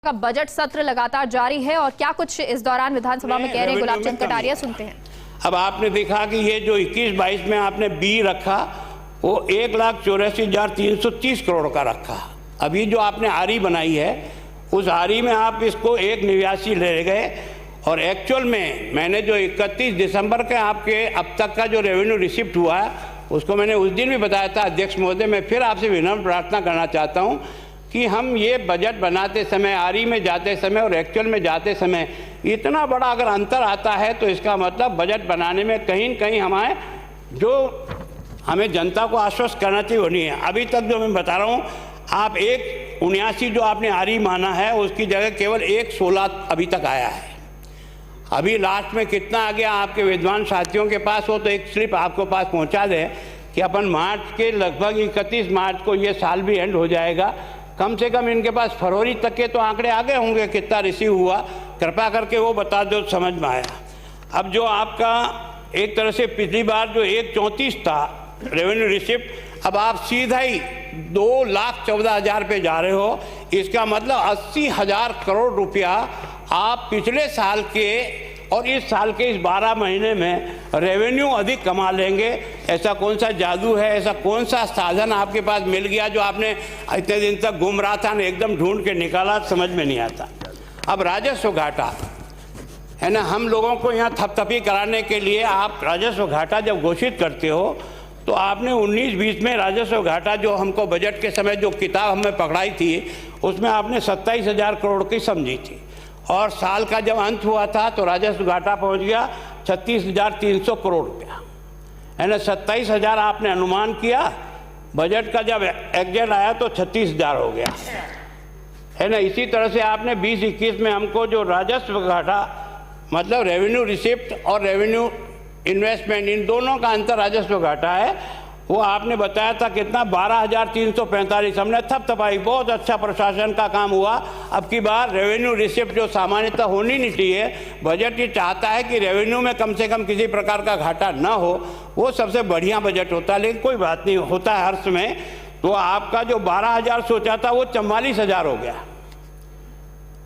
का बजट सत्र लगातार जारी है और क्या कुछ इस दौरान विधानसभा में कह रहे हैं गुलाब चंद कटारिया, सुनते हैं। अब आपने देखा कि ये जो 21-22 में आपने बी रखा वो 1,84,330 करोड़ का रखा। अभी जो आपने आरी बनाई है उस आरी में आप इसको 1,89 ले गए और एक्चुअल में मैंने जो 31 दिसंबर के आपके अब तक का जो रेवेन्यू रिसिप्ट हुआ है उसको मैंने उस दिन भी बताया था। अध्यक्ष महोदय, मैं फिर आपसे विनम्र प्रार्थना करना चाहता हूँ कि हम ये बजट बनाते समय, आरी में जाते समय और एक्चुअल में जाते समय इतना बड़ा अगर अंतर आता है तो इसका मतलब बजट बनाने में कहीं न कहीं हमें जनता को आश्वस्त करना चाहिए वो नहीं है। अभी तक जो मैं बता रहा हूँ, आप 1,79 जो आपने आरी माना है उसकी जगह केवल 1,16 अभी तक आया है। अभी लास्ट में कितना आ गया आपके विद्वान साथियों के पास हो तो एक स्लिप आपको पास पहुँचा दे कि अपन मार्च के लगभग 31 मार्च को ये साल भी एंड हो जाएगा। कम से कम इनके पास फरवरी तक के तो आंकड़े आ गए होंगे कितना रिसीव हुआ, कृपया करके वो बता दो, समझ में आया। अब जो आपका एक तरह से पिछली बार जो 1,34 था रेवेन्यू रिसिप्ट, अब आप सीधा ही 2,14,000 पे जा रहे हो। इसका मतलब 80,000 करोड़ रुपया आप पिछले साल के और इस साल के इस 12 महीने में रेवेन्यू अधिक कमा लेंगे। ऐसा कौन सा जादू है, ऐसा कौन सा साधन आपके पास मिल गया जो आपने इतने दिन तक घूम रहा था, एकदम ढूंढ के निकाला, समझ में नहीं आता। अब राजस्व घाटा है ना, हम लोगों को यहाँ थपथपी कराने के लिए आप राजस्व घाटा जब घोषित करते हो तो आपने 19-20 में राजस्व घाटा जो हमको बजट के समय जो किताब हमें पकड़ाई थी उसमें आपने 27,000 करोड़ की समझी थी और साल का जब अंत हुआ था तो राजस्व घाटा पहुंच गया 36,300 करोड़ रुपया, है ना। 27,000 आपने अनुमान किया, बजट का जब एग्जेक्ट आया तो 36,000 हो गया, है ना। इसी तरह से आपने 20-21 में हमको जो राजस्व घाटा मतलब रेवेन्यू रिसिप्ट और रेवेन्यू इन्वेस्टमेंट इन दोनों का अंतर राजस्व घाटा है, वो आपने बताया था कितना 12,345। हमने थपथपाई, बहुत अच्छा प्रशासन का काम हुआ। अब की बार रेवेन्यू रिसिप्ट जो सामान्यतः होनी नहीं चाहिए, बजट ये चाहता है कि रेवेन्यू में कम से कम किसी प्रकार का घाटा ना हो, वो सबसे बढ़िया बजट होता है, लेकिन कोई बात नहीं, होता है हर समय। तो आपका जो 12,000 सोचा था वो 44,000 हो गया।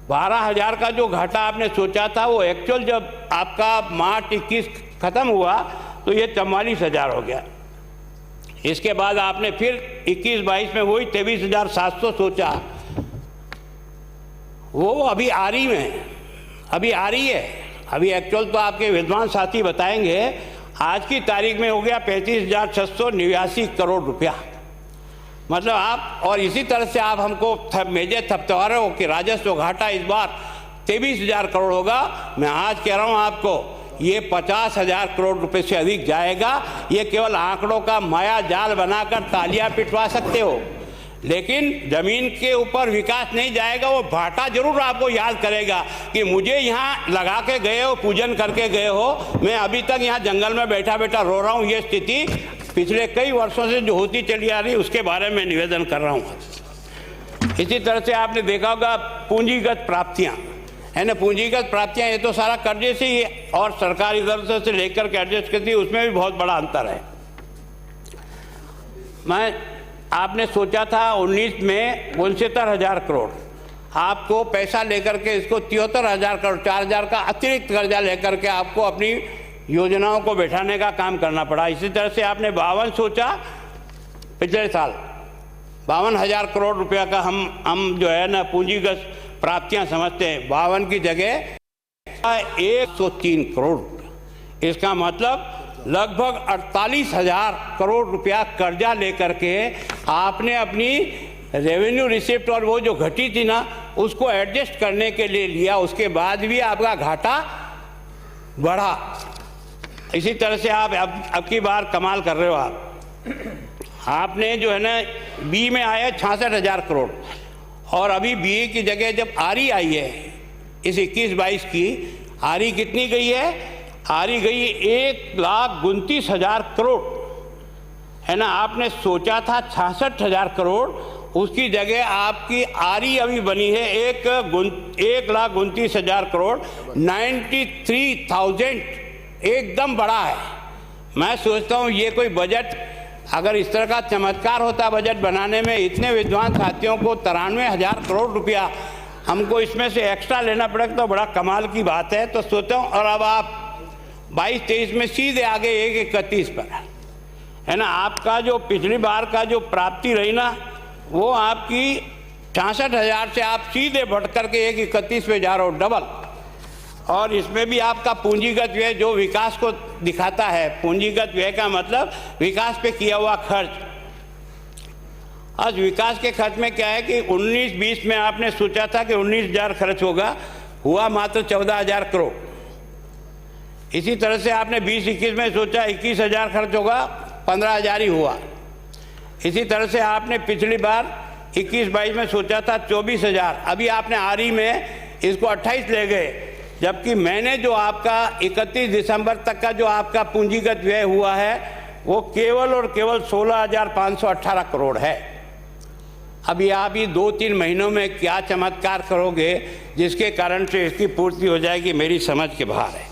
12,000 का जो घाटा आपने सोचा था वो एक्चुअल जब आपका मार्च 21 खत्म हुआ तो ये 44,000 हो गया। इसके बाद आपने फिर 21-22 में वही 23,700 सोचा, वो अभी आरी में अभी आ रही है। अभी एक्चुअल तो आपके विद्वान साथी बताएंगे, आज की तारीख में हो गया 35,689 करोड़ रुपया। मतलब आप, और इसी तरह से आप हमको मेजर थपथपा रहे हो कि राजस्व घाटा इस बार 23,000 करोड़ होगा। मैं आज कह रहा हूं आपको ये 50,000 करोड़ रुपए से अधिक जाएगा। ये केवल आंकड़ों का माया जाल बनाकर तालियां पिटवा सकते हो, लेकिन जमीन के ऊपर विकास नहीं जाएगा। वो भाटा जरूर आपको याद करेगा कि मुझे यहाँ लगा के गए हो, पूजन करके गए हो, मैं अभी तक यहाँ जंगल में बैठा बैठा रो रहा हूँ। ये स्थिति पिछले कई वर्षों से जो होती चली आ रही उसके बारे में निवेदन कर रहा हूँ। इसी तरह से आपने देखा होगा पूंजीगत प्राप्तियाँ, है ना। पूंजीगत प्राप्तियाँ ये तो सारा कर्जे से ही और सरकार इधर से लेकर के एडजस्ट करती है, उसमें भी बहुत बड़ा अंतर है। आपने सोचा था 19 में 69,000 करोड़, आपको पैसा लेकर के इसको 73,000 करोड़, 4,000 का अतिरिक्त कर्जा लेकर के आपको अपनी योजनाओं को बैठाने का काम करना पड़ा। इसी तरह से आपने 52 सोचा, पिछले साल 52,000 करोड़ रुपया का हम जो है ना पूंजीगत प्राप्तियां समझते हैं, 52 की जगह 103 करोड़। इसका मतलब लगभग 48,000 करोड़ रुपया कर्जा लेकर के आपने अपनी रेवेन्यू रिसिप्ट और वो जो घटी थी ना उसको एडजस्ट करने के लिए लिया। उसके बाद भी आपका घाटा बढ़ा। इसी तरह से आप अब की बार कमाल कर रहे हो। आपने जो है ना बी में आया 66,000 करोड़ और अभी बी की जगह जब आरी आई है इस 21-22 की, आरी कितनी गई है? आरी गई 1,29,000 करोड़, है ना। आपने सोचा था 66,000 करोड़, उसकी जगह आपकी आरी अभी बनी है 1,29,000 करोड़, 93,000, एकदम बड़ा है। मैं सोचता हूँ ये कोई बजट अगर इस तरह का चमत्कार होता बजट बनाने में, इतने विद्वान साथियों को 93,000 करोड़ रुपया हमको इसमें से एक्स्ट्रा लेना पड़ेगा तो बड़ा कमाल की बात है। तो सोचता हूँ, और अब आप 22-23 में सीधे आगे 1-31 पर है ना। आपका जो पिछली बार का जो प्राप्ति रही ना, वो आपकी 66,000 से आप सीधे बढ़ करके 1-31 पे जा रहे हो, डबल। और इसमें भी आपका पूंजीगत व्यय जो विकास को दिखाता है, पूंजीगत व्यय का मतलब विकास पे किया हुआ खर्च। आज विकास के खर्च में क्या है कि 19-20 में आपने सोचा था कि 19,000 खर्च होगा, हुआ मात्र 14,000 करोड़। इसी तरह से आपने 20-21 में सोचा 21,000 खर्च होगा, 15,000 ही हुआ। इसी तरह से आपने पिछली बार 21-22 में सोचा था 24,000, अभी आपने आरी में इसको 28 ले गए, जबकि मैंने जो आपका 31 दिसंबर तक का जो आपका पूंजीगत व्यय हुआ है वो केवल और केवल 16,518 करोड़ है। अभी आप ये 2-3 महीनों में क्या चमत्कार करोगे जिसके कारण से इसकी पूर्ति हो जाएगी, मेरी समझ के बाहर है।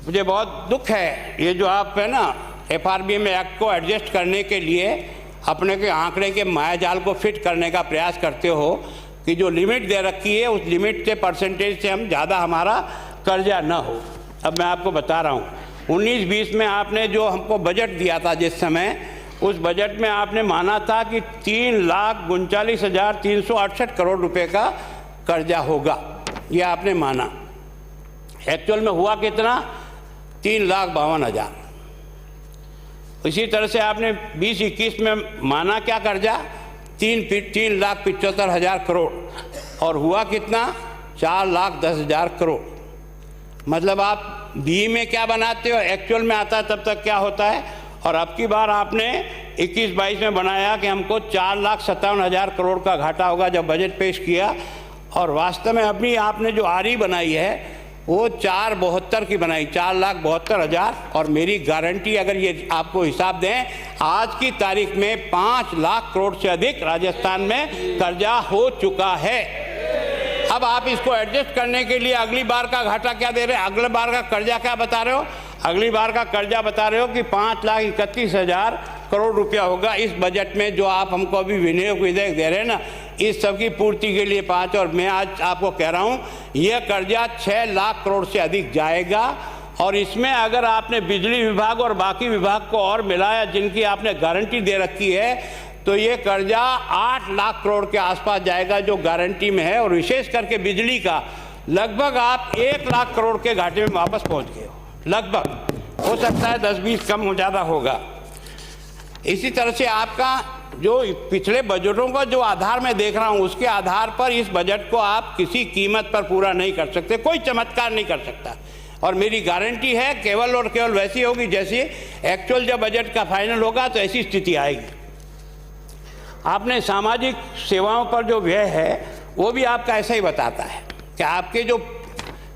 मुझे बहुत दुख है, ये जो आप है ना FRBM एक्ट को एडजस्ट करने के लिए अपने के आंकड़े के मायाजाल को फिट करने का प्रयास करते हो कि जो लिमिट दे रखी है उस लिमिट के परसेंटेज से हम ज़्यादा हमारा कर्जा न हो। अब मैं आपको बता रहा हूँ, 19-20 में आपने जो हमको बजट दिया था जिस समय, उस बजट में आपने माना था कि 3,39,368 करोड़ रुपए का कर्जा होगा, ये आपने माना। एक्चुअल में हुआ कितना? 3,52,000। इसी तरह से आपने 20-21 में माना क्या कर्जा? 3,75,000 करोड़, और हुआ कितना? 4,10,000 करोड़। मतलब आप बी में क्या बनाते हो, एक्चुअल में आता है तब तक क्या होता है। और अब की बार आपने 21-22 में बनाया कि हमको 4,57,000 करोड़ का घाटा होगा जब बजट पेश किया, और वास्तव में अभी आपने जो आरी बनाई है वो 4,72 की बनाई, 4,72,000। और मेरी गारंटी, अगर ये आपको हिसाब दें, आज की तारीख में 5 लाख करोड़ से अधिक राजस्थान में कर्जा हो चुका है। अब आप इसको एडजस्ट करने के लिए अगली बार का घाटा क्या दे रहे हैं, अगली बार का कर्जा क्या बता रहे हो? अगली बार का कर्जा बता रहे हो कि 5,31,000 करोड़ रुपया होगा इस बजट में, जो आप हमको अभी विनियोग विधेयक दे रहे हैं ना, इस सब की पूर्ति के लिए 5। और मैं आज आपको कह रहा हूँ यह कर्जा 6 लाख करोड़ से अधिक जाएगा। और इसमें अगर आपने बिजली विभाग और बाकी विभाग को और मिलाया जिनकी आपने गारंटी दे रखी है, तो ये कर्जा 8 लाख करोड़ के आसपास जाएगा जो गारंटी में है। और विशेष करके बिजली का लगभग आप 1 लाख करोड़ के घाटे में वापस पहुँच गए हो, लगभग। हो सकता है 10-20 कम हो ज़्यादा होगा। इसी तरह से आपका जो पिछले बजटों का जो आधार मैं देख रहा हूं, उसके आधार पर इस बजट को आप किसी कीमत पर पूरा नहीं कर सकते, कोई चमत्कार नहीं कर सकता। और मेरी गारंटी है केवल और केवल वैसी होगी जैसी एक्चुअल जब बजट का फाइनल होगा तो ऐसी स्थिति आएगी। आपने सामाजिक सेवाओं पर जो व्यय है वो भी आपका ऐसा ही बताता है कि आपके जो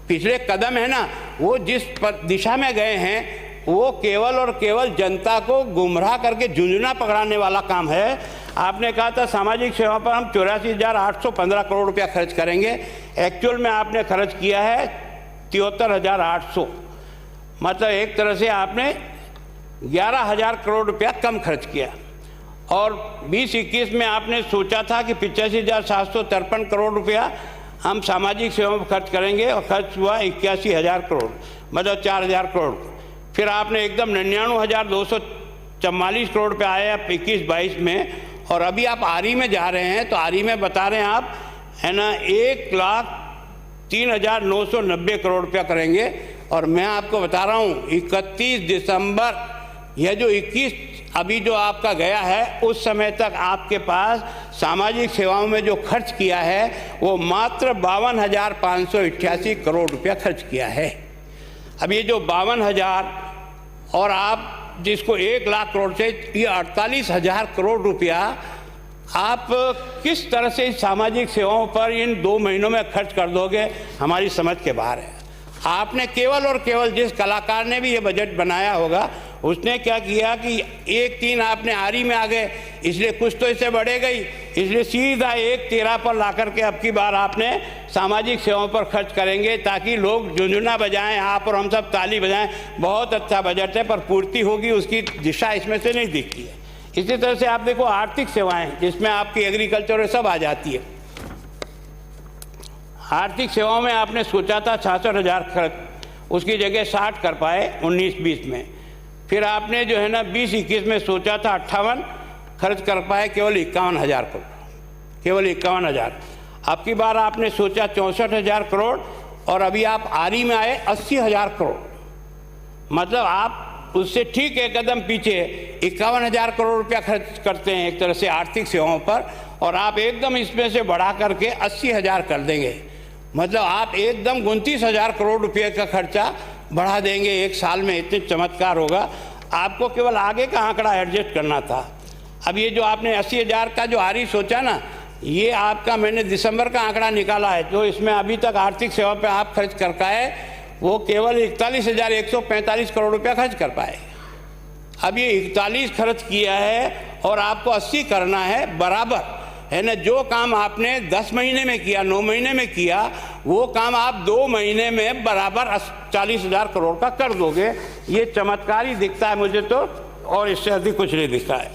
पिछले कदम है ना, वो जिस दिशा में गए हैं वो केवल और केवल जनता को गुमराह करके झुंझुना पकड़ाने वाला काम है। आपने कहा था सामाजिक सेवा पर हम 84,815 करोड़ रुपया खर्च करेंगे, एक्चुअल में आपने खर्च किया है 73,800, मतलब एक तरह से आपने 11,000 करोड़ रुपया कम खर्च किया। और 20-21 में आपने सोचा था कि 85,753 करोड़ रुपया हम सामाजिक सेवाओं पर खर्च करेंगे, और खर्च हुआ 81,000 करोड़, मतलब 4,000 करोड़। फिर आपने एकदम 99,244 करोड़ पे आए आप 21-22 में, और अभी आप आरी में जा रहे हैं तो आरी में बता रहे हैं आप है ना 1,03,990 करोड़ रुपया करेंगे। और मैं आपको बता रहा हूँ 31 दिसंबर, यह जो 21 अभी जो आपका गया है, उस समय तक आपके पास सामाजिक सेवाओं में जो खर्च किया है वो मात्र 52,588 करोड़ रुपया खर्च किया है। अब ये जो 52,000 और आप जिसको 1 लाख करोड़ से, ये 48,000 करोड़ रुपया आप किस तरह से सामाजिक सेवाओं पर इन 2 महीनों में खर्च कर दोगे, हमारी समझ के बाहर है। आपने केवल और केवल, जिस कलाकार ने भी ये बजट बनाया होगा उसने क्या किया कि 1-3 आपने आरी में आ गए, इसलिए कुछ तो इससे बढ़े गई, इसलिए सीधा 1-13 पर ला करके अब की बार आपने सामाजिक सेवाओं पर खर्च करेंगे ताकि लोग झुंझुना बजाएं, आप और हम सब ताली बजाएं। बहुत अच्छा बजट है, पर पूर्ति होगी उसकी दिशा इसमें से नहीं दिखती है। इसी तरह से आप देखो आर्थिक सेवाएं, जिसमें आपकी एग्रीकल्चर सब आ जाती है। आर्थिक सेवाओं में आपने सोचा था 66,000 खर्च, उसकी जगह 60 कर पाए 19-20 में। फिर आपने जो है ना 20-21 में सोचा था 58 खर्च कर पाए केवल 51,000 करोड़, केवल 51,000। अब की बार आपने सोचा 64,000 करोड़ और अभी आप आरी में आए 80,000 करोड़। मतलब आप उससे ठीक एक कदम पीछे 51,000 करोड़ रुपया खर्च करते हैं एक तरह से आर्थिक सेवाओं पर, और आप एकदम इसमें से बढ़ा करके 80,000 कर देंगे। मतलब आप एकदम 29,000 करोड़ रुपये का खर्चा बढ़ा देंगे एक साल में। इतने चमत्कार होगा। आपको केवल आगे का आंकड़ा एडजस्ट करना था। अब ये जो आपने 80,000 का जो आरी सोचा ना, ये आपका मैंने दिसंबर का आंकड़ा निकाला है, तो इसमें अभी तक आर्थिक सेवा पे आप खर्च कर पाए वो केवल 41,145 करोड़ रुपया खर्च कर पाए। अब ये 41 खर्च किया है और आपको 80 करना है बराबर, है ना। जो काम आपने 10 महीने में किया, 9 महीने में किया, वो काम आप 2 महीने में बराबर 40,000 करोड़ का कर दोगे। ये चमत्कार ही दिखता है मुझे तो, और इससे अधिक कुछ नहीं दिखता है।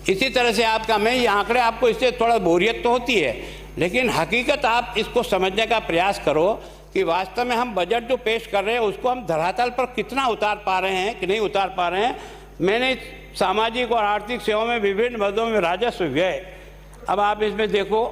इसी तरह से आपका, मैं ये आंकड़े आपको इससे थोड़ा बोरियत तो होती है, लेकिन हकीकत आप इसको समझने का प्रयास करो कि वास्तव में हम बजट जो पेश कर रहे हैं उसको हम धरातल पर कितना उतार पा रहे हैं कि नहीं उतार पा रहे हैं। मैंने सामाजिक और आर्थिक सेवाओं में विभिन्न पदों में राजस्व व्यय, अब आप इसमें देखो